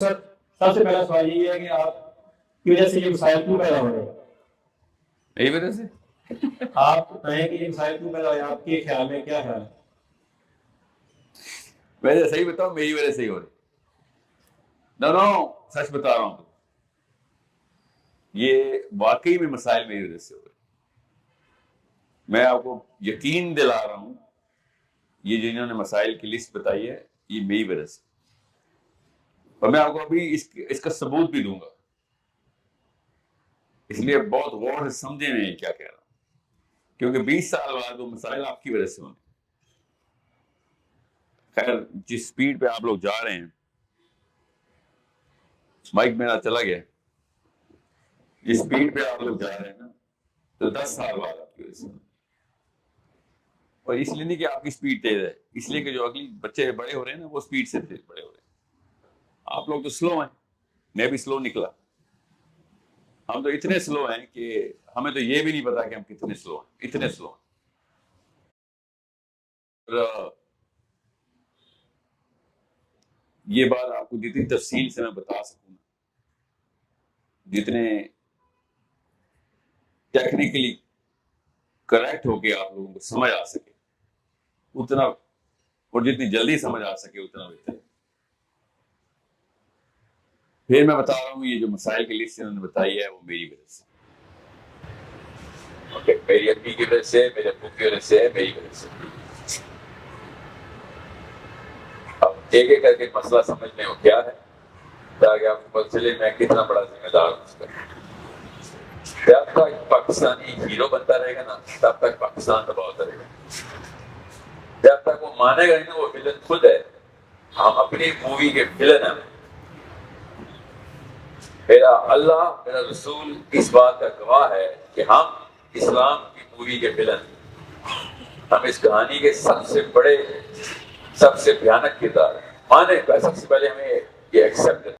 سر سب سے پہلا سوال یہ ہے کہ آپ کی وجہ سے یہ مسائل کیوں پیدا ہو رہے ہیں؟ میری وجہ سے آپ کہیں کہ یہ مسائل کیوں پیدا ہو رہے ہیں، آپ کے خیال میں کیا خیال ہے؟ ویسے صحیح بتاؤ، میری وجہ سے ہی ہو رہی. نو سچ بتا رہا ہوں، یہ واقعی میں مسائل میری وجہ سے ہو رہے. میں آپ کو یقین دلا رہا ہوں، یہ جنہوں نے مسائل کی لسٹ بتائی ہے یہ میری وجہ سے. اور میں آپ کو ابھی اس کا ثبوت بھی دوں گا، اس لیے بہت غور سے سمجھے میں کیا کہہ رہا ہوں، کیونکہ 20 سال بعد وہ مسائل آپ کی وجہ سے ہونے. خیر، جس سپیڈ پہ آپ لوگ جا رہے ہیں، مائک میرا چلا گیا، جس سپیڈ پہ آپ لوگ جا رہے ہیں نا، تو 10 سال بعد آپ کی وجہ سے ہونے. اور اس لیے نہیں کہ آپ کی سپیڈ تیز ہے، اس لیے کہ جو اگلی بچے بڑے ہو رہے ہیں نا وہ سپیڈ سے تیز بڑے ہو رہے ہیں. آپ لوگ تو سلو ہیں، میں بھی سلو نکلا. ہم تو اتنے سلو ہیں کہ ہمیں تو یہ بھی نہیں پتا کہ ہم کتنے سلو ہیں، اتنے سلو ہیں. یہ بات آپ کو جتنی تفصیل سے میں بتا سکوں، جتنے ٹیکنیکلی کریکٹ ہو کے آپ لوگوں کو سمجھ آ سکے اتنا، اور جتنی جلدی سمجھ آ سکے اتنا بہتر. پھر میں بتا رہا ہوں، یہ جو مسائل کی لسٹ انہوں نے بتائی ہے وہ میری وجہ سے. میری امی کی وجہ سے، میرے ابو کی وجہ سے، میری وجہ سے. اب ایک ایک کر کے مسئلہ سمجھنے کو کیا ہے تاکہ آپ کو پتہ چلے میں کتنا بڑا ذمہ دار ہوں اس کا. جب تک پاکستانی ہیرو بنتا رہے گا نا تب تک پاکستان تباہ ہوتا رہے گا. جب تک وہ مانے گا نہیں نا وہ ویلن خود ہے، ہم اپنی مووی کے ویلن ہیں. میرا اللہ، میرا رسول اس بات کا گواہ ہے کہ ہم اسلام کی مووی کے ویلن ہیں. ہم اس کہانی کے سب سے بڑے، سب سے بھیانک کردار ہیں. مانے سب سے پہلے ہمیں یہ ایکسیپٹ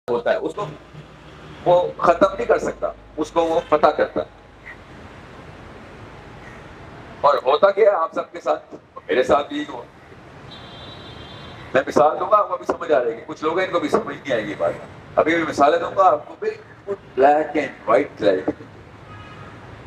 ہوتا ہے اس کو وہ ختم نہیں کر سکتا، اس کو وہ فتح کرتا ہے. اور ہوتا کیا ہے آپ سب کے ساتھ، میرے ساتھ بھی ہوا. میں مثال دوں گا، آپ کو بھی سمجھ آ جائے گی. کچھ لوگ ہیں ان کو بھی سمجھ نہیں آئے گی بات. ابھی میں مثالیں دوں گا آپ کو بالکل بلیک اینڈ وائٹ کلیئر.